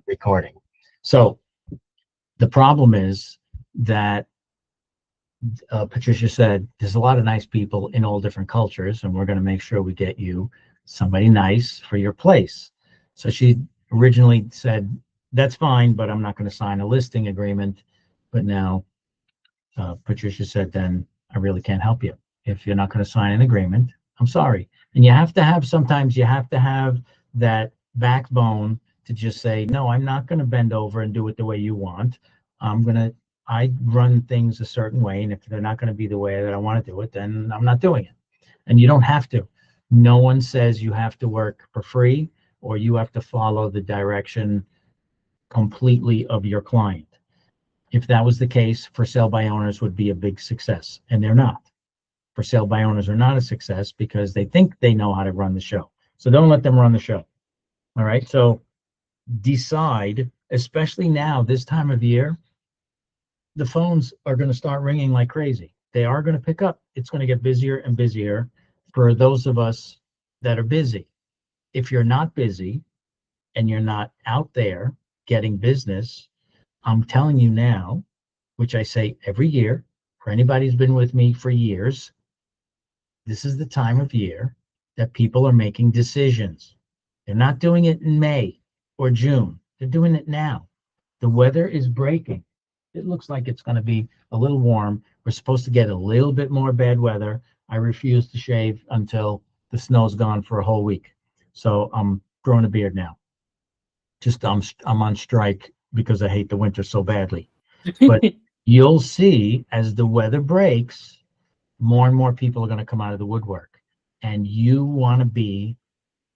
recording. So the problem is that Patricia said there's a lot of nice people in all different cultures, and we're going to make sure we get you somebody nice for your place. So she originally said, that's fine, but I'm not going to sign a listing agreement. But now Patricia said, then I really can't help you. If you're not going to sign an agreement, I'm sorry. And you have to have, sometimes you have to have that backbone to just say, no, I'm not going to bend over and do it the way you want. I run things a certain way. And if they're not going to be the way that I want to do it, then I'm not doing it. And you don't have to. No one says you have to work for free or you have to follow the direction completely of your client. If that was the case, for sale by owners would be a big success, and they're not. For sale by owners are not a success because they think they know how to run the show. So don't let them run the show. All right. So decide, especially now, this time of year, the phones are going to start ringing like crazy. They are going to pick up. It's going to get busier and busier for those of us that are busy. If you're not busy and you're not out there getting business, I'm telling you now, which I say every year, for anybody who's been with me for years, this is the time of year that people are making decisions. They're not doing it in May or June. They're doing it now. The weather is breaking. It looks like it's going to be a little warm. We're supposed to get a little bit more bad weather. I refuse to shave until the snow's gone for a whole week. So I'm growing a beard now. Just I'm on strike because I hate the winter so badly. But you'll see as the weather breaks, more and more people are going to come out of the woodwork. And you want to be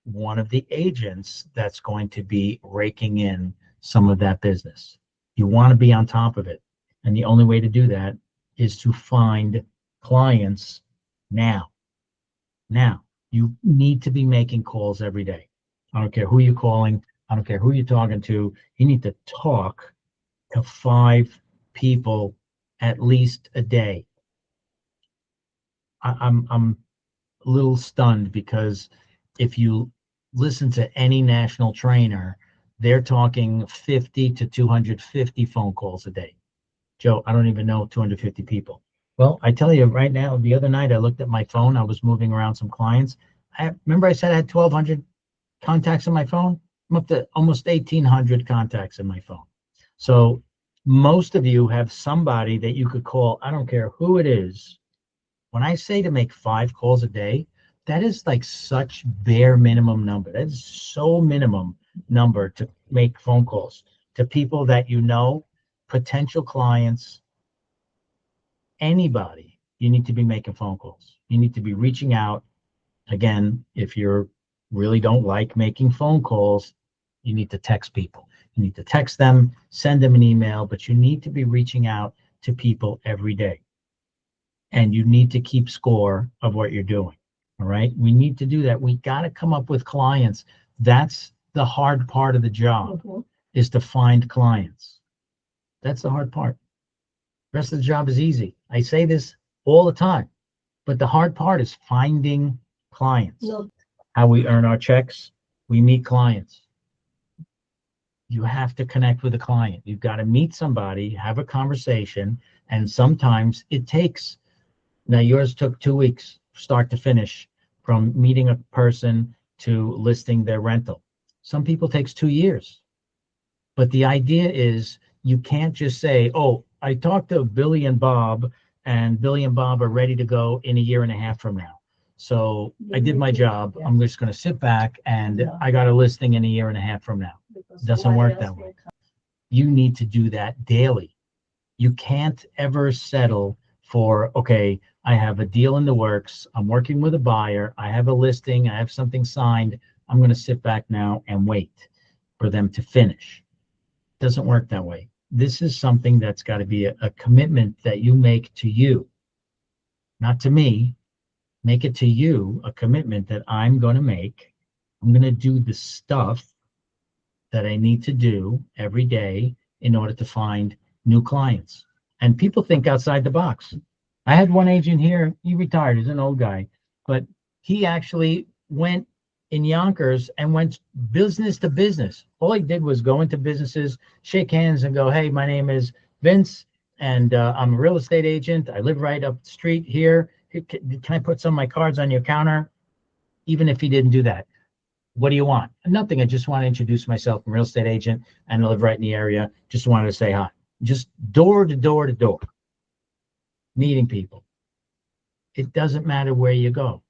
one of the agents that's going to be raking in some of that business. You want to be on top of it. And the only way to do that is to find clients now. Now, you need to be making calls every day. I don't care who you're calling. I don't care who you're talking to. You need to talk to 5 people at least a day. I'm a little stunned because if you listen to any national trainer, they're talking 50 to 250 phone calls a day. Joe, I don't even know 250 people. Well, I tell you right now, the other night I looked at my phone. I was moving around some clients. Remember I said I had 1,200 contacts on my phone? I'm up to almost 1,800 contacts in my phone. So most of you have somebody that you could call. I don't care who it is. When I say to make 5 calls a day, that is like such bare minimum number. That is so minimum number to make phone calls to people that you know, potential clients, anybody. You need to be making phone calls. You need to be reaching out. Again, if you really don't like making phone calls, you need to text people. You need to text them, send them an email, but you need to be reaching out to people every day. And you need to keep score of what you're doing. All right. We need to do that. We got to come up with clients. That's the hard part of the job, is to find clients. That's the hard part. The rest of the job is easy. I say this all the time, but the hard part is finding clients. No. How we earn our checks, we meet clients. You have to connect with a client. You've got to meet somebody, have a conversation, and sometimes it takes. Now, yours took 2 weeks, start to finish, from meeting a person to listing their rental. Some people takes 2 years. But the idea is you can't just say, oh, I talked to Billy and Bob, and Billy and Bob are ready to go in a year and a half from now. So I did my job. I'm just going to sit back and I got a listing in a year and a half from now. It doesn't work that way. You need to do that daily. You can't ever settle for, okay, I have a deal in the works. I'm working with a buyer. I have a listing. I have something signed. I'm going to sit back now and wait for them to finish. It doesn't work that way. This is something that's got to be a commitment that you make to you, not to me. Make it to you, a commitment that I'm going to make. I'm going to do the stuff that I need to do every day in order to find new clients. And people think outside the box. I had one agent here, he retired, he's an old guy, but he actually went in Yonkers and went business to business. All he did was go into businesses, shake hands, and go, "Hey, my name is Vince, and I'm a real estate agent. I live right up the street here. Can I put some of my cards on your counter?" Even if he didn't do that, what do you want? Nothing. I just want to introduce myself. I'm a real estate agent and I live right in the area. Just wanted to say hi. Just door to door to door, meeting people. It doesn't matter where you go.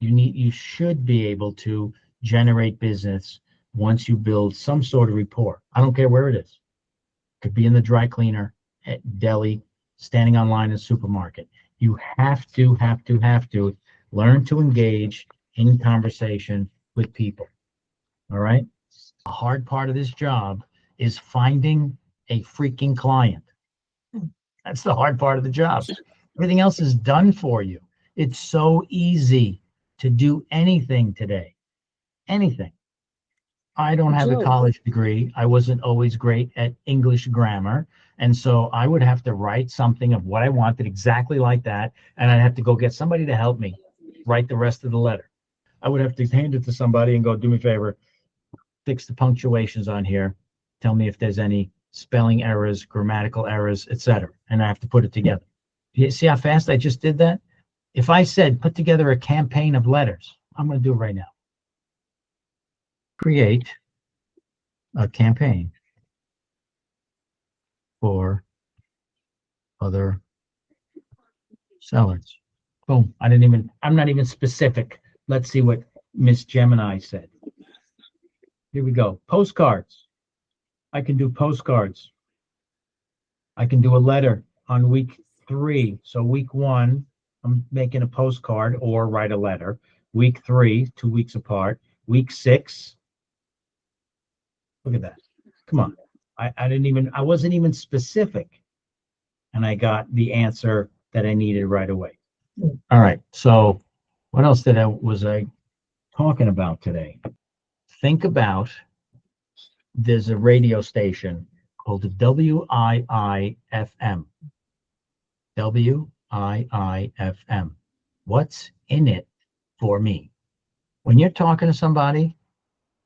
You should be able to generate business once you build some sort of rapport. I don't care where it is. Could be in the dry cleaner, at deli, standing online in a supermarket. You have to learn to engage in conversation with people. All right. The hard part of this job is finding a freaking client. That's the hard part of the job. Everything else is done for you. It's so easy to do anything today. Anything. I don't have a Joe, college degree. I wasn't always great at English grammar. And so I would have to write something of what I wanted exactly like that. And I'd have to go get somebody to help me write the rest of the letter. I would have to hand it to somebody and go, "Do me a favor, fix the punctuations on here. Tell me if there's any spelling errors, grammatical errors, etc." And I have to put it together. You see how fast I just did that? If I said put together a campaign of letters, I'm going to do it right now. Create a campaign for other sellers. Boom. I'm not even specific. Let's see what Miss Gemini said. Here we go. Postcards. I can do postcards. I can do a letter on week 3. So week 1, I'm making a postcard or write a letter. Week 3, 2 weeks apart. Week 6, look at that. Come on. I wasn't even specific. And I got the answer that I needed right away. All right. So what else was I talking about today? Think about, there's a radio station called the WIIFM. WIIFM. What's in it for me? When you're talking to somebody,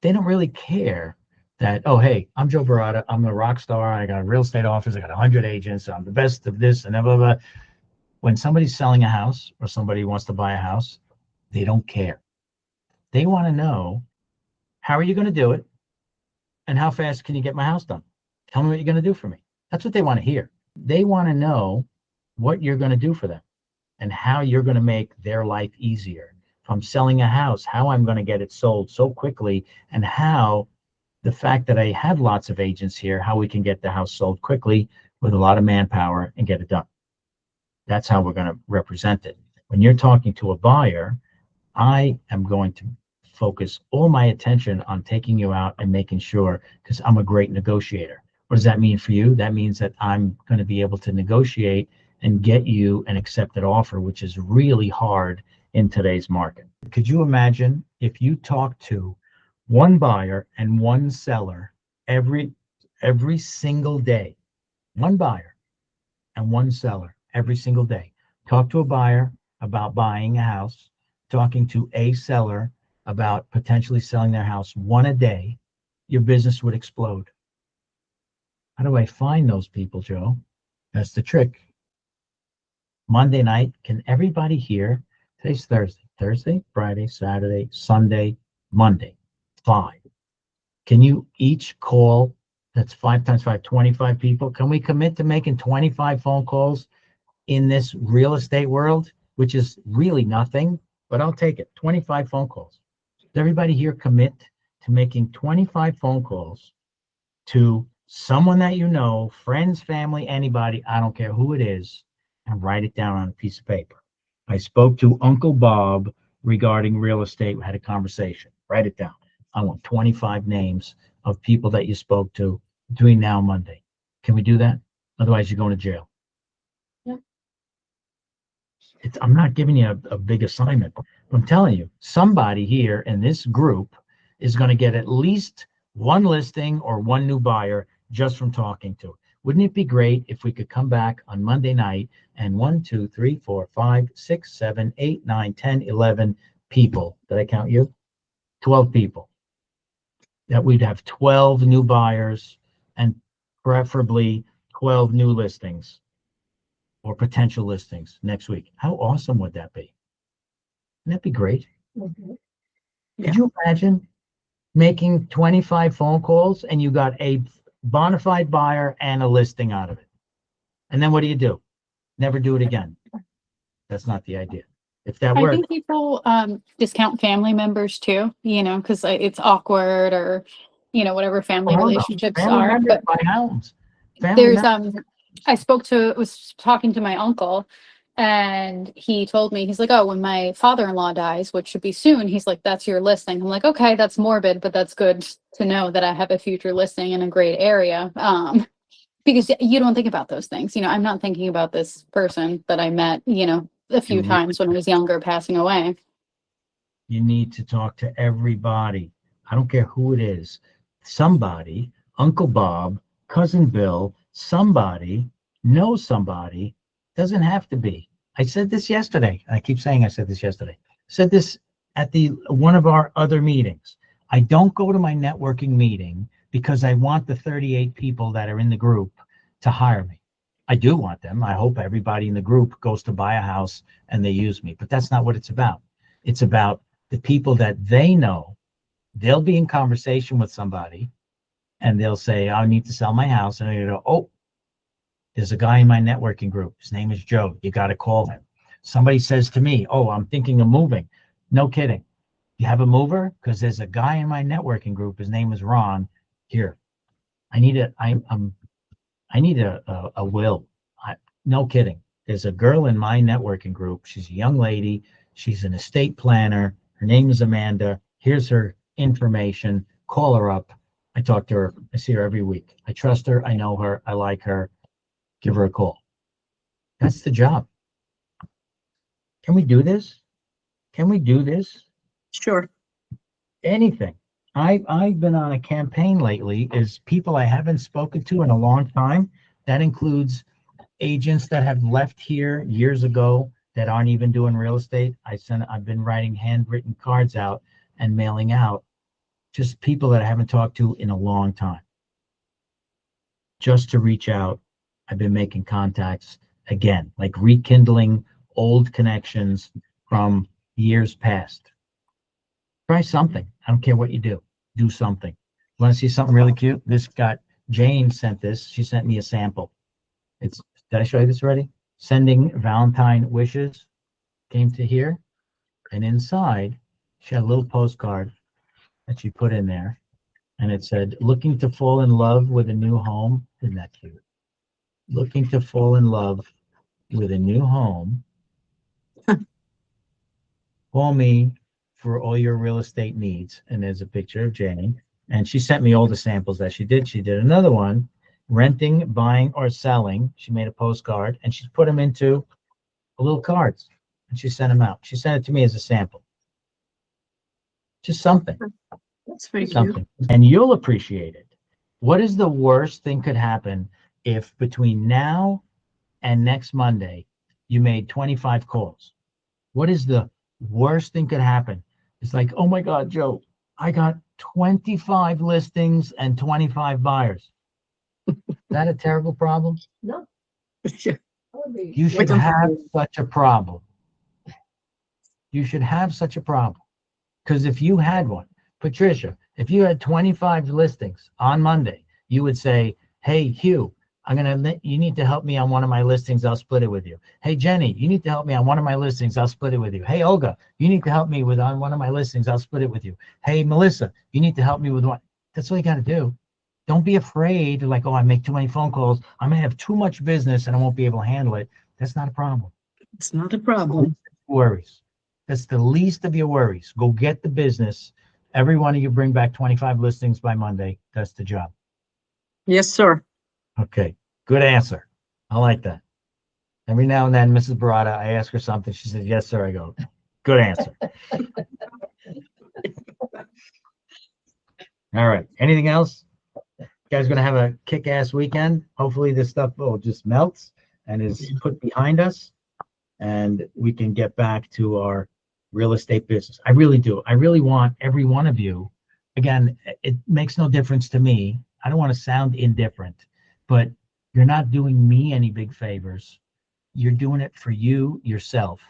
they don't really care that, "Oh, hey, I'm Joe Barata. I'm a rock star. I got a real estate office. I got 100 agents. I'm the best of this and blah, blah, blah." When somebody's selling a house or somebody wants to buy a house, they don't care. They want to know, how are you going to do it? And how fast can you get my house done? Tell me what you're going to do for me. That's what they want to hear. They want to know what you're going to do for them and how you're going to make their life easier. If I'm selling a house, how I'm going to get it sold so quickly, and how the fact that I have lots of agents here, how we can get the house sold quickly with a lot of manpower and get it done. That's how we're going to represent it. When you're talking to a buyer, I am going to focus all my attention on taking you out and making sure, because I'm a great negotiator. What does that mean for you? That means that I'm going to be able to negotiate and get you an accepted offer, which is really hard in today's market. Could you imagine if you talk to one buyer and one seller every single day? One buyer and one seller every single day. Talk to a buyer about buying a house, talking to a seller about potentially selling their house, one a day. Your business would explode. How do I find those people, Joe? That's the trick. Monday night, can everybody hear? Today's Thursday. Thursday, Friday, Saturday, Sunday, Monday. 5. Can you each call? That's 5 times 5, 25 people. Can we commit to making 25 phone calls in this real estate world, which is really nothing, but I'll take it. 25 phone calls. Does everybody here commit to making 25 phone calls to someone that you know, friends, family, anybody, I don't care who it is, and write it down on a piece of paper? I spoke to Uncle Bob regarding real estate. We had a conversation. Write it down. I want 25 names of people that you spoke to between now and Monday. Can we do that? Otherwise, you're going to jail. I'm not giving you a big assignment. I'm telling you, somebody here in this group is going to get at least one listing or one new buyer just from talking to it. Wouldn't it be great if we could come back on Monday night and 1, 2, 3, 4, 5, 6, 7, 8, 9, 10, 11 people, did I count you? 12 people, that we'd have 12 new buyers and preferably 12 new listings or potential listings next week. How awesome would that be? Wouldn't that be great? Mm-hmm. Could Yeah. you imagine making 25 phone calls and you got a bona fide buyer and a listing out of it? And then what do? Never do it again. That's not the idea. If that I works, think people discount family members too, because it's awkward or, whatever family oh, no. relationships Family are. members But by hounds. Family there's members. I was talking to my uncle, and he told me, he's like, oh, when my father-in-law dies, which should be soon, he's like, that's your listing. I'm like, okay, that's morbid, but that's good to know that I have a future listing in a great area. Because you don't think about those things. I'm not thinking about this person that I met, a few times when I was younger passing away. You need to talk to everybody. I don't care who it is. Somebody, Uncle Bob, Cousin Bill, somebody knows somebody. Doesn't have to be. I said this yesterday. I keep saying I said this yesterday. Said this at one of our other meetings. I don't go to my networking meeting because I want the 38 people that are in the group to hire me. I do want them. I hope everybody in the group goes to buy a house and they use me, but that's not what it's about. It's about the people that they know. They'll be in conversation with somebody and they'll say, I need to sell my house. And they go, oh, there's a guy in my networking group. His name is Joe. You got to call him. Somebody says to me, oh, I'm thinking of moving. No kidding. You have a mover? Because there's a guy in my networking group. His name is Ron. Here, I need a will. No kidding. There's a girl in my networking group. She's a young lady. She's an estate planner. Her name is Amanda. Here's her information. Call her up. I talk to her. I see her every week. I trust her. I know her. I like her. Give her a call. That's the job. Can we do this? Can we do this? Sure. Anything. I've been on a campaign lately is people I haven't spoken to in a long time. That includes agents that have left here years ago that aren't even doing real estate. I've been writing handwritten cards out and mailing out just people that I haven't talked to in a long time. Just to reach out. I've been making contacts again, like rekindling old connections from years past. Try something. I don't care what you do. Do something. Want to see something really cute? Jane sent this. She sent me a sample. Did I show you this already? Sending Valentine wishes came to here. And inside, she had a little postcard that she put in there. And it said, looking to fall in love with a new home. Isn't that cute? Looking to fall in love with a new home. Call me for all your real estate needs. And there's a picture of Jane. And she sent me all the samples that she did. She did another one, renting, buying, or selling. She made a postcard and she's put them into little cards and she sent them out. She sent it to me as a sample. Just something. That's very Something. cute. And you'll appreciate it. What is the worst thing could happen if between now and next Monday you made 25 calls? What is the worst thing could happen? It's like, oh my God, Joe, I got 25 listings and 25 buyers. Is that a terrible problem? No. You should have such a problem. You should have such a problem. Because if you had one, Patricia, if you had 25 listings on Monday, you would say, hey, Hugh, you need to help me on one of my listings. I'll split it with you. Hey, Jenny, you need to help me on one of my listings. I'll split it with you. Hey, Olga, you need to help me on one of my listings. I'll split it with you. Hey, Melissa, you need to help me with one. That's all you got to do. Don't be afraid like, oh, I make too many phone calls. I'm going to have too much business and I won't be able to handle it. That's not a problem. It's not a problem. Worries. That's the least of your worries. Go get the business. Every one of you bring back 25 listings by Monday. That's the job. Yes, sir. Okay. Good answer. I like that. Every now and then, Mrs. Barada, I ask her something. She says, yes, sir. I go, good answer. All right. Anything else? You guys going to have a kick-ass weekend. Hopefully this stuff will just melts and is put behind us and we can get back to our real estate business. I really do. I really want every one of you. Again, it makes no difference to me. I don't want to sound indifferent, but you're not doing me any big favors. You're doing it for you yourself.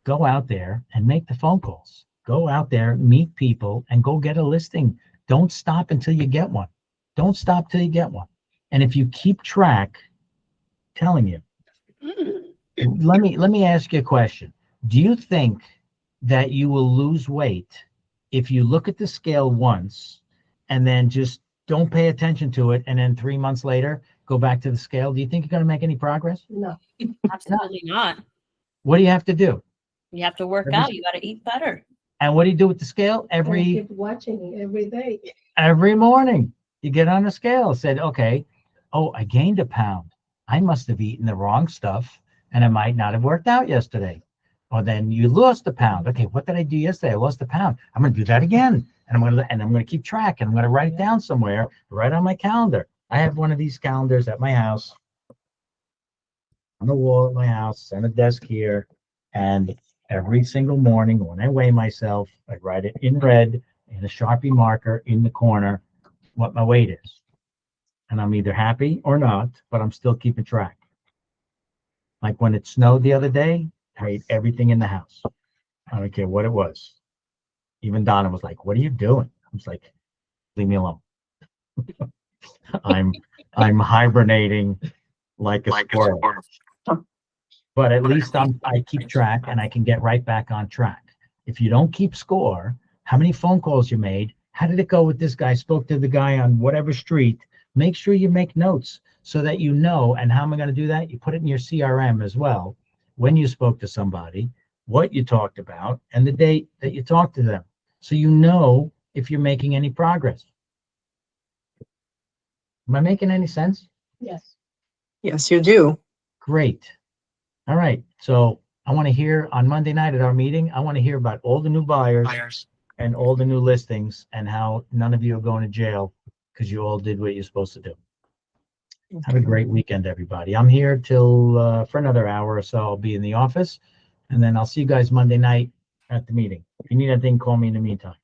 Go out there and make the phone calls. Go out there, meet people, and go get a listing. Don't stop until you get one. Don't stop till you get one. And if you keep track, telling you, let me ask you a question. Do you think that you will lose weight if you look at the scale once and then just don't pay attention to it, and then 3 months later go back to the scale? Do you think you're going to make any progress? No, absolutely not. What do you have to do? You have to work Every- out. You got to eat better. And what do you do with the scale? I keep watching it every day. Every morning you get on the scale, said, okay, oh, I gained a pound. I must have eaten the wrong stuff, and I might not have worked out yesterday. Or then you lost a pound. Okay, what did I do yesterday? I lost a pound. I'm going to do that again, and I'm going to keep track, and I'm going to write it down somewhere, right on my calendar. I have one of these calendars at my house, on the wall at my house, and a desk here, and every single morning when I weigh myself, I write it in red in a Sharpie marker in the corner what my weight is. And I'm either happy or not, but I'm still keeping track. Like when it snowed the other day, I ate everything in the house. I don't care what it was. Even Donna was like, "What are you doing?" I was like, "Leave me alone." I'm hibernating like a squirrel. But at least I keep track, and I can get right back on track. If you don't keep score, how many phone calls you made, how did it go with this guy, spoke to the guy on whatever street, make sure you make notes so that you know. And how am I going to do that? You put it in your CRM as well, when you spoke to somebody, what you talked about, and the date that you talked to them, so you know if you're making any progress. Am I making any sense? Yes. Yes, you do. Great. All right. So I want to hear on Monday night at our meeting, I want to hear about all the new buyers and all the new listings, and how none of you are going to jail because you all did what you're supposed to do. Have a great weekend, everybody. I'm here till for another hour or so. I'll be in the office, and then I'll see you guys Monday night at the meeting. If you need anything, call me in the meantime.